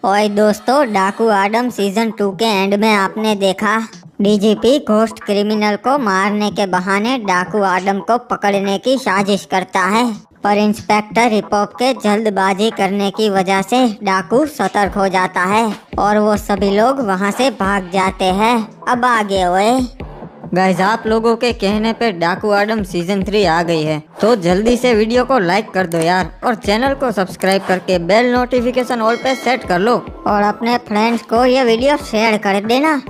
ओए दोस्तों, डाकू आडम सीजन 2 के एंड में आपने देखा डीजीपी घोस्ट क्रिमिनल को मारने के बहाने डाकू आडम को पकड़ने की साजिश करता है, पर इंस्पेक्टर हिपहॉप के जल्दबाजी करने की वजह से डाकू सतर्क हो जाता है और वो सभी लोग वहाँ से भाग जाते हैं। अब आगे ओए। गाइस, आप लोगों के कहने पे डाकू आडम सीजन 3 आ गई है, तो जल्दी से वीडियो को लाइक कर दो यार, और चैनल को सब्सक्राइब करके बेल नोटिफिकेशन ऑल पे सेट कर लो, और अपने फ्रेंड्स को ये वीडियो शेयर कर देना।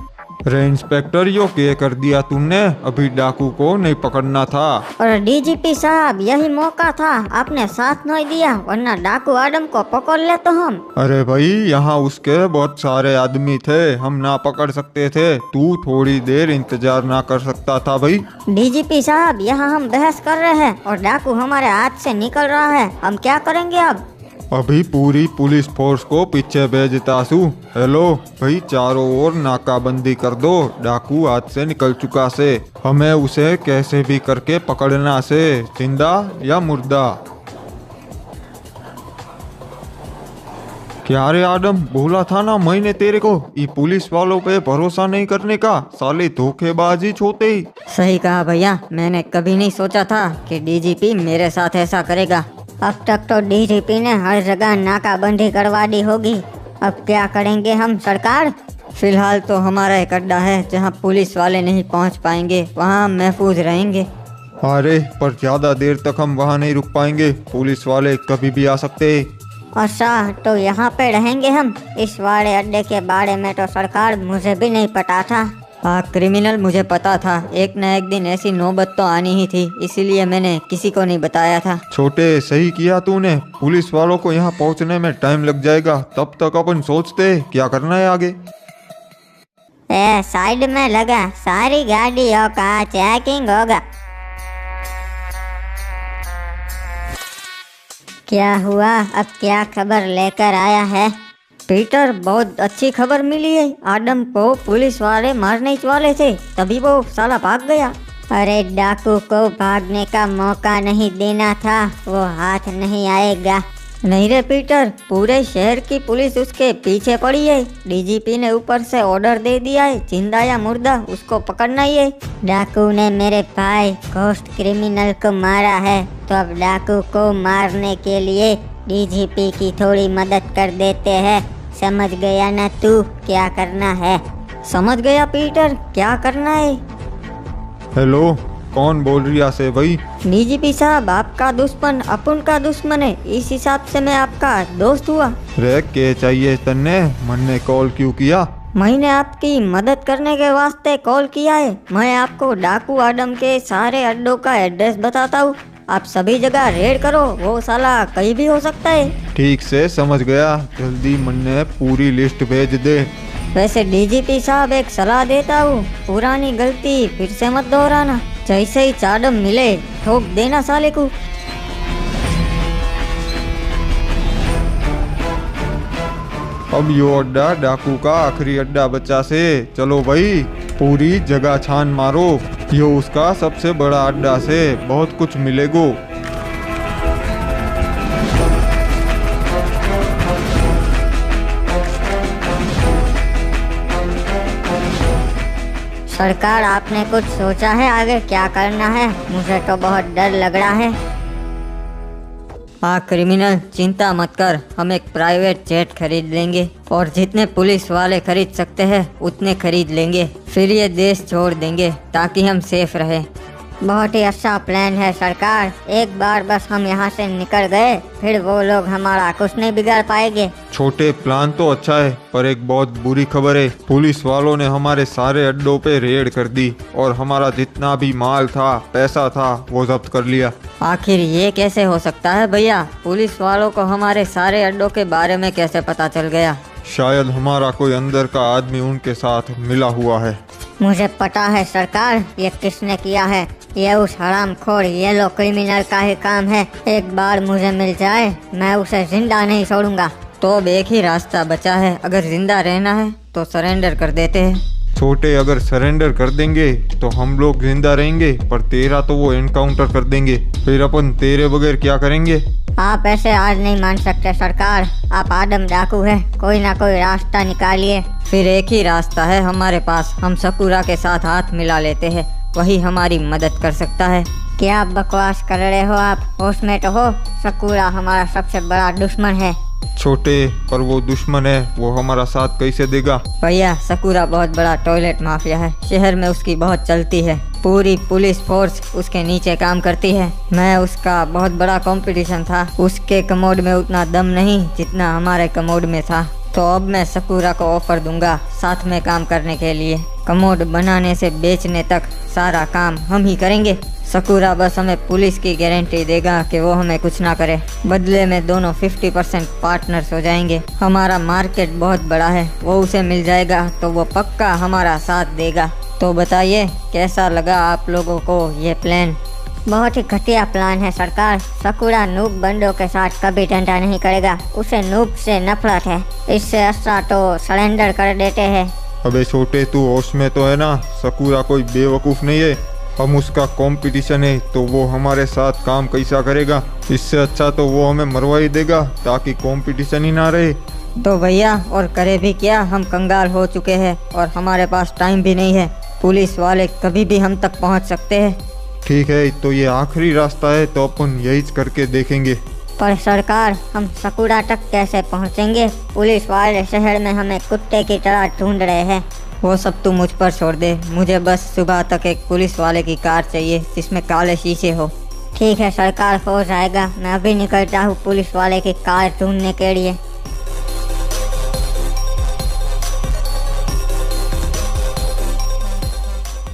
अरे इंस्पेक्टर, यो क्या कर दिया तुमने? अभी डाकू को नहीं पकड़ना था। और डीजीपी साहब, यही मौका था, आपने साथ नहीं दिया, वरना डाकू आडम को पकड़ ले तो हम। अरे भाई, यहाँ उसके बहुत सारे आदमी थे, हम ना पकड़ सकते थे। तू थोड़ी देर इंतजार ना कर सकता था भाई? डीजीपी साहब, यहाँ हम बहस कर रहे हैं और डाकू हमारे हाथ से निकल रहा है, हम क्या करेंगे अब? अभी पूरी पुलिस फोर्स को पीछे भेजता हूँ। हेलो भाई, चारों ओर नाकाबंदी कर दो, डाकू हाथ से निकल चुका से, हमें उसे कैसे भी करके पकड़ना से, जिंदा या मुर्दा। क्या रे आदम, बोला था ना मैंने तेरे को, ये पुलिस वालों पे भरोसा नहीं करने का, साले धोखेबाजी छोते ही। सही कहा भैया, मैंने कभी नहीं सोचा था कि डीजीपी मेरे साथ ऐसा करेगा। अब तक तो डीजीपी ने हर जगह नाकाबंदी करवा दी होगी, अब क्या करेंगे हम सरकार? फिलहाल तो हमारा एक अड्डा है जहां पुलिस वाले नहीं पहुंच पाएंगे, वहां हम महफूज रहेंगे। अरे पर ज्यादा देर तक हम वहाँ नहीं रुक पाएंगे, पुलिस वाले कभी भी आ सकते हैं। अच्छा, तो यहाँ पे रहेंगे हम? इस वाले अड्डे के बारे में तो सरकार मुझे भी नहीं पता था। हाँ क्रिमिनल, मुझे पता था एक न एक दिन ऐसी नौबत तो आनी ही थी, इसीलिए मैंने किसी को नहीं बताया था। छोटे, सही किया तूने, पुलिस वालों को यहाँ पहुँचने में टाइम लग जाएगा, तब तक अपन सोचते क्या करना है आगे। साइड में लगा, सारी गाड़ियों का चेकिंग होगा। क्या हुआ, अब क्या खबर लेकर आया है? पीटर, बहुत अच्छी खबर मिली है, आडम को पुलिस वाले मारने वाले थे, तभी वो साला भाग गया। अरे डाकू को भागने का मौका नहीं देना था, वो हाथ नहीं आएगा। नहीं रे पीटर, पूरे शहर की पुलिस उसके पीछे पड़ी है, डीजीपी ने ऊपर से ऑर्डर दे दिया है, जिंदा या मुर्दा उसको पकड़ना ही है। डाकू ने मेरे भाई घोस्ट क्रिमिनल को मारा है, तो अब डाकू को मारने के लिए डीजीपी की थोड़ी मदद कर देते हैं। समझ गया ना तू क्या करना है? समझ गया पीटर, क्या करना है? हेलो, कौन बोल रही से भाई? डीजीपी साहब, आपका दुश्मन अपन का दुश्मन है, इस हिसाब से मैं आपका दोस्त हुआ। रे क्या चाहिए तन्ने, मैंने कॉल क्यों किया? मैंने आपकी मदद करने के वास्ते कॉल किया है। मैं आपको डाकू आडम के सारे अड्डों का एड्रेस बताता हूँ, आप सभी जगह रेड करो, वो साला कहीं भी हो सकता है। ठीक से समझ गया, जल्दी मन्ने पूरी लिस्ट भेज दे। वैसे डीजीपी साहब, एक सलाह देता हूँ, पुरानी गलती फिर से मत दोहराना, जैसे ही चाडम मिले ठोक देना साले को। अब यो अड्डा डाकू का आखिरी अड्डा बचा से, चलो भाई पूरी जगह छान मारो, यो उसका सबसे बड़ा अड्डा से, बहुत कुछ मिलेगो। सरकार, आपने कुछ सोचा है आगे क्या करना है? मुझे तो बहुत डर लग रहा है। हाँ क्रिमिनल, चिंता मत कर, हम एक प्राइवेट जेट खरीद लेंगे और जितने पुलिस वाले खरीद सकते हैं उतने खरीद लेंगे, फिर ये देश छोड़ देंगे ताकि हम सेफ रहें। बहुत ही अच्छा प्लान है सरकार, एक बार बस हम यहाँ से निकल गए, फिर वो लोग हमारा कुछ नहीं बिगाड़ पाएंगे। छोटे, प्लान तो अच्छा है, पर एक बहुत बुरी खबर है, पुलिस वालों ने हमारे सारे अड्डों पे रेड कर दी और हमारा जितना भी माल था, पैसा था, वो जब्त कर लिया। आखिर ये कैसे हो सकता है भैया? पुलिस वालों को हमारे सारे अड्डों के बारे में कैसे पता चल गया? शायद हमारा कोई अंदर का आदमी उनके साथ मिला हुआ है। मुझे पता है सरकार, ये किसने किया है, ये उस हरामखोर येलो क्रिमिनल का ही काम है। एक बार मुझे मिल जाए, मैं उसे जिंदा नहीं छोड़ूंगा। तो अब एक ही रास्ता बचा है, अगर जिंदा रहना है तो सरेंडर कर देते हैं। छोटे, अगर सरेंडर कर देंगे तो हम लोग जिंदा रहेंगे, पर तेरा तो वो एनकाउंटर कर देंगे, फिर अपन तेरे बगैर क्या करेंगे? आप ऐसे आज नहीं मान सकते सरकार। आप आदम डाकू है, कोई ना कोई रास्ता निकालिए। फिर एक ही रास्ता है हमारे पास, हम सकूरा के साथ हाथ मिला लेते हैं, वही हमारी मदद कर सकता है। क्या बकवास कर रहे हो आप? होश में तो हो। सकूरा हमारा सबसे बड़ा दुश्मन है। छोटे, पर वो दुश्मन है, वो हमारा साथ कैसे देगा? भैया सकूरा बहुत बड़ा टॉयलेट माफिया है, शहर में उसकी बहुत चलती है, पूरी पुलिस फोर्स उसके नीचे काम करती है। मैं उसका बहुत बड़ा कंपटीशन था, उसके कमोड में उतना दम नहीं जितना हमारे कमोड में था। तो अब मैं सकूरा को ऑफर दूंगा साथ में काम करने के लिए। कमोड बनाने से बेचने तक सारा काम हम ही करेंगे। सकूरा बस हमें पुलिस की गारंटी देगा कि वो हमें कुछ ना करे, बदले में दोनों 50% पार्टनर्स हो जाएंगे। हमारा मार्केट बहुत बड़ा है, वो उसे मिल जाएगा तो वो पक्का हमारा साथ देगा। तो बताइए कैसा लगा आप लोगों को ये प्लान? बहुत ही घटिया प्लान है सरकार। सकूरा नूब बंदों के साथ कभी डंडा नहीं करेगा, उसे नूब से नफरत है। इससे अच्छा तो सरेंडर कर देते हैं। अबे छोटे, तू होश में तो है ना? सकूरा कोई बेवकूफ़ नहीं है, हम उसका कंपटीशन है तो वो हमारे साथ काम कैसा करेगा? इससे अच्छा तो वो हमें मरवा ही देगा ताकि कंपटीशन ही ना रहे। तो भैया और करे भी क्या, हम कंगाल हो चुके हैं और हमारे पास टाइम भी नहीं है। पुलिस वाले कभी भी हम तक पहुंच सकते हैं। ठीक है, तो ये आखिरी रास्ता है तो अपन यही करके देखेंगे। पर सरकार, हम सकूरा तक कैसे पहुंचेंगे? पुलिस वाले शहर में हमें कुत्ते की तरह ढूंढ रहे हैं। वो सब तू मुझ पर छोड़ दे, मुझे बस सुबह तक एक पुलिस वाले की कार चाहिए जिसमें काले शीशे हो। ठीक है सरकार, हो जाएगा। मैं अभी निकलता हूँ पुलिस वाले की कार ढूंढने के लिए।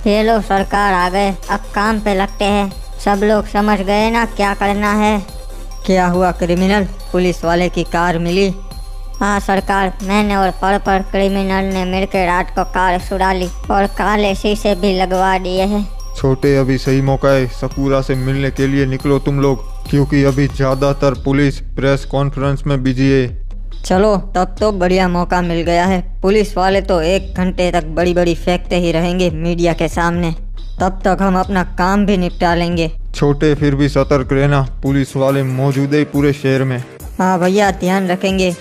ये लो सरकार आ गए, अब काम पे लगते हैं। सब लोग समझ गए ना क्या करना है? क्या हुआ क्रिमिनल, पुलिस वाले की कार मिली? हाँ सरकार, मैंने और पर क्रिमिनल ने मिलकर रात को कार छुड़ा ली और काले शीशे भी लगवा दिए हैं। छोटे, अभी सही मौका है, सकूरा से मिलने के लिए निकलो तुम लोग, क्योंकि अभी ज़्यादातर पुलिस प्रेस कॉन्फ्रेंस में बिजी है। चलो तब तो बढ़िया मौका मिल गया है। पुलिस वाले तो 1 घंटे तक बड़ी बड़ी फेंकते ही रहेंगे मीडिया के सामने, तब तक हम अपना काम भी निपटा लेंगे। छोटे, फिर भी सतर्क रहना, पुलिस वाले मौजूद है पूरे शहर में। हाँ भैया, ध्यान रखेंगे।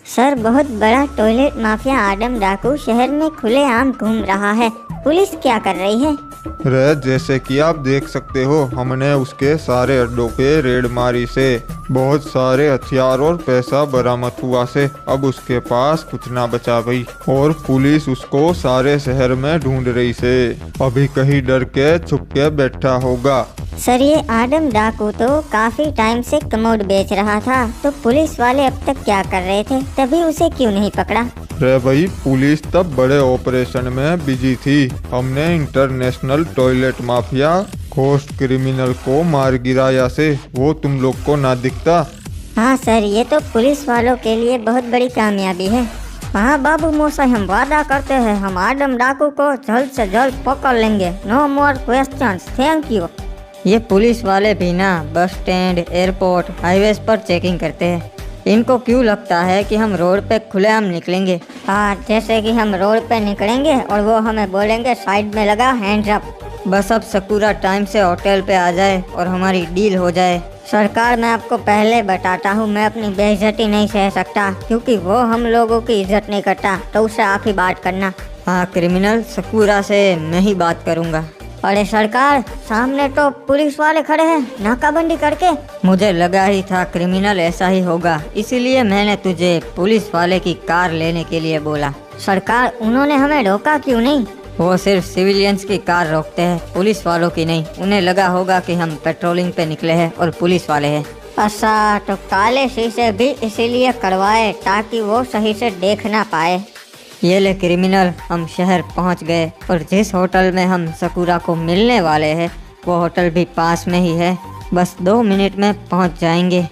सर, बहुत बड़ा टॉयलेट माफिया आदम डाकू शहर में खुलेआम घूम रहा है। पुलिस क्या कर रही है? जैसे कि आप देख सकते हो, हमने उसके सारे अड्डों पे रेड मारी से बहुत सारे हथियार और पैसा बरामद हुआ से अब उसके पास कुछ ना बचा भाई, और पुलिस उसको सारे शहर में ढूंढ रही से। अभी कहीं डर के छुप के बैठा होगा। सर, ये आदम डाकू तो काफी टाइम से कमोड बेच रहा था, तो पुलिस वाले अब तक क्या कर रहे थे? तभी उसे क्यों नहीं पकड़ा? भाई, पुलिस तब बड़े ऑपरेशन में बिजी थी। हमने international toilet mafia ghost criminal को मार गिराया से, वो तुम लोग को ना दिखता? हाँ सर, ये तो पुलिस वालों के लिए बहुत बड़ी कामयाबी है। हाँ बाबू मोसा, हम वादा करते हैं हम आदम डाकू को जल्द से जल्द पकड़ लेंगे। No more questions, thank you. ये पुलिस वाले भी ना बस स्टैंड, एयरपोर्ट, हाईवेज पर चेकिंग करते हैं। इनको क्यों लगता है कि हम रोड पे खुलेआम निकलेंगे? हाँ, जैसे कि हम रोड पे निकलेंगे और वो हमें बोलेंगे साइड में लगा, हैंड्स अप। बस अब सकूरा टाइम से होटल पे आ जाए और हमारी डील हो जाए। सरकार, मैं आपको पहले बताता हूँ, मैं अपनी बेइज्जती नहीं सह सकता, क्योंकि वो हम लोगों की इज्जत नहीं करता, तो उससे आप ही बात करना। हाँ क्रिमिनल, सकूरा से मैं ही बात करूँगा। अरे सरकार, सामने तो पुलिस वाले खड़े हैं नाकाबंदी करके। मुझे लगा ही था क्रिमिनल ऐसा ही होगा, इसीलिए मैंने तुझे पुलिस वाले की कार लेने के लिए बोला। सरकार, उन्होंने हमें रोका क्यों नहीं? वो सिर्फ सिविलियंस की कार रोकते हैं, पुलिस वालों की नहीं। उन्हें लगा होगा कि हम पेट्रोलिंग पे निकले हैं और पुलिस वाले हैं। अच्छा, तो काले शीशे भी इसीलिए करवाए ताकि वो सही से देख ना पाए। ये ले क्रिमिनल, हम शहर पहुंच गए और जिस होटल में हम सकूरा को मिलने वाले हैं वो होटल भी पास में ही है, बस 2 मिनट में पहुंच जाएंगे।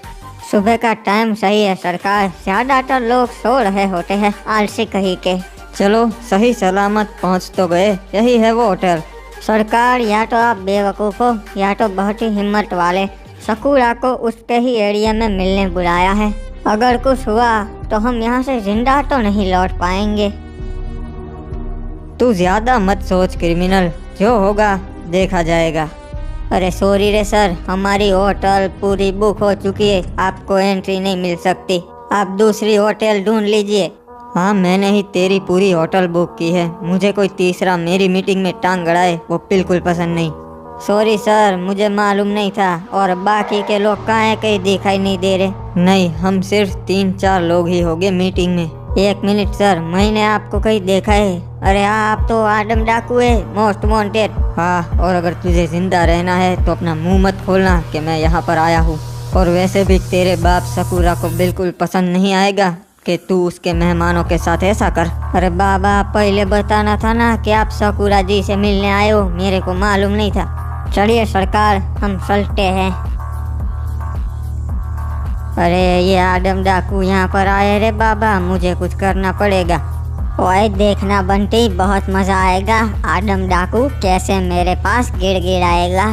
सुबह का टाइम सही है सरकार, ज्यादातर लोग सो रहे होते हैं आलसी कहीं के। चलो सही सलामत पहुंच तो गए, यही है वो होटल। सरकार, या तो आप बेवकूफ़ हो या तो बहुत ही हिम्मत वाले। सकूरा को उसके ही एरिया में मिलने बुलाया है, अगर कुछ हुआ तो हम यहाँ से जिंदा तो नहीं लौट पाएंगे। तू ज्यादा मत सोच क्रिमिनल, जो होगा देखा जाएगा। अरे सॉरी रे सर, हमारी होटल पूरी बुक हो चुकी है, आपको एंट्री नहीं मिल सकती। आप दूसरी होटल ढूंढ लीजिए। हाँ, मैंने ही तेरी पूरी होटल बुक की है। मुझे कोई तीसरा मेरी मीटिंग में टांग गड़ाए वो बिल्कुल पसंद नहीं। सॉरी सर, मुझे मालूम नहीं था। और बाकी के लोग कहाँ हैं, कहीं दिखाई नहीं दे रहे। नहीं, हम सिर्फ 3-4 लोग ही होंगे मीटिंग में। एक मिनट सर, मैंने आपको कहीं देखा है। अरे हाँ, आप तो आदम डाकू है, मोस्ट वांटेड। हाँ, और अगर तुझे जिंदा रहना है तो अपना मुंह मत खोलना कि मैं यहाँ पर आया हूँ। और वैसे भी तेरे बाप सकूरा को बिल्कुल पसंद नहीं आएगा कि तू उसके मेहमानों के साथ ऐसा कर। अरे बाबा, पहले बताना था ना कि आप सकूरा जी से मिलने आए हो, मेरे को मालूम नहीं था। चलिए सरकार, हम चलते हैं। अरे ये आदम डाकू यहाँ पर आए रे बाबा, मुझे कुछ करना पड़ेगा। ओए देखना बंटी, बहुत मजा आएगा। आदम डाकू कैसे मेरे पास गिड़गिड़ाएगा।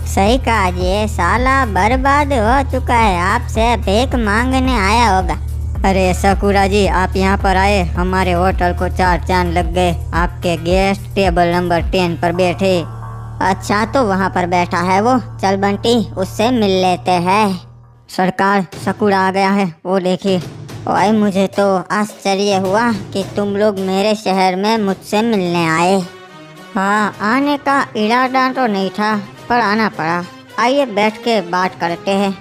सही कहा, ये साला बर्बाद हो चुका है, आपसे भीख मांगने आया होगा। अरे सकूरा जी, आप यहाँ पर आए, हमारे होटल को 4 चांद लग गए। आपके गेस्ट टेबल नंबर 10 पर बैठे। अच्छा, तो वहाँ पर बैठा है वो। चल बंटी, उससे मिल लेते हैं। सरकार, सकूरा आ गया है, वो देखिए। ओए मुझे तो आश्चर्य हुआ कि तुम लोग मेरे शहर में मुझसे मिलने आए। हाँ, आने का इरादा तो नहीं था, पर आना पड़ा। आइए बैठ के बात करते हैं।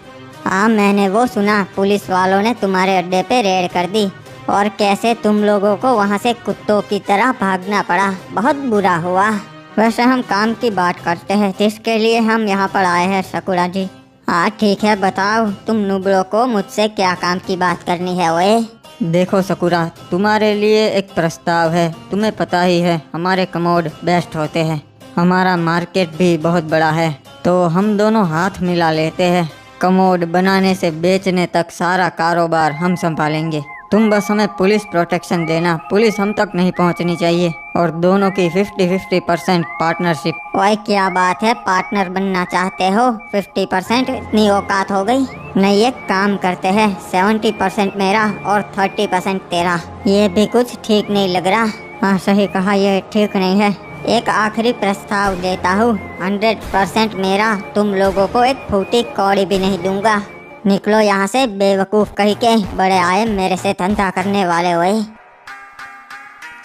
हाँ, मैंने वो सुना, पुलिस वालों ने तुम्हारे अड्डे पे रेड कर दी और कैसे तुम लोगों को वहाँ से कुत्तों की तरह भागना पड़ा। बहुत बुरा हुआ। वैसे हम काम की बात करते हैं, जिसके लिए हम यहाँ पर आए हैं सकूरा जी। हाँ ठीक है, बताओ तुम नुबड़ों को मुझसे क्या काम की बात करनी है। ओए देखो सकूरा, तुम्हारे लिए एक प्रस्ताव है। तुम्हें पता ही है हमारे कमोड बेस्ट होते हैं, हमारा मार्केट भी बहुत बड़ा है। तो हम दोनों हाथ मिला लेते हैं। कमोड बनाने से बेचने तक सारा कारोबार हम संभालेंगे। तुम बस हमें पुलिस प्रोटेक्शन देना, पुलिस हम तक नहीं पहुंचनी चाहिए। और दोनों की 50-50% पार्टनरशिप। ओए क्या बात है, पार्टनर बनना चाहते हो? 50% इतनी औकात हो गई? नहीं, एक काम करते हैं, 70% मेरा और 30% तेरा। ये भी कुछ ठीक नहीं लग रहा। हाँ सही कहा, ये ठीक नहीं है। एक आखिरी प्रस्ताव देता हूँ, 100% मेरा। तुम लोगों को एक फूटी कौड़ी भी नहीं दूंगा। निकलो यहाँ से बेवकूफ़ कहीं के, बड़े आए मेरे से धंधा करने वाले हुए।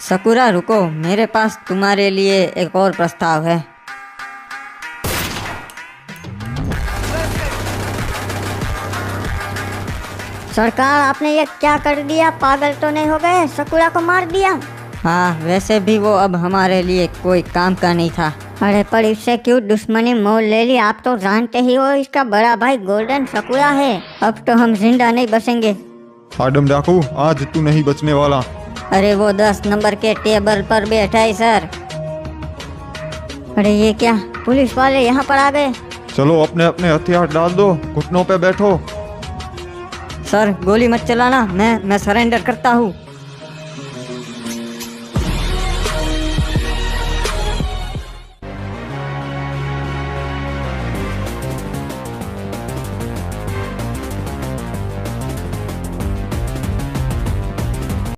सकूरा रुको, मेरे पास तुम्हारे लिए एक और प्रस्ताव है। सरकार, आपने ये क्या कर दिया? पागल तो नहीं हो गए? सकूरा को मार दिया? हाँ, वैसे भी वो अब हमारे लिए कोई काम का नहीं था। अरे पर इससे क्यों दुश्मनी मोल ले ली? आप तो जानते ही हो इसका बड़ा भाई गोल्डन सकूरा है। अब तो हम जिंदा नहीं बचेंगे। आदम डाकू, आज तू नहीं बचने वाला। अरे वो 10 नंबर के टेबल पर बैठा है सर। अरे ये क्या, पुलिस वाले यहाँ पर आ गए। चलो अपने अपने हथियार डाल दो, घुटनों पे बैठो। सर गोली मत चलाना, मैं सरेंडर करता हूँ।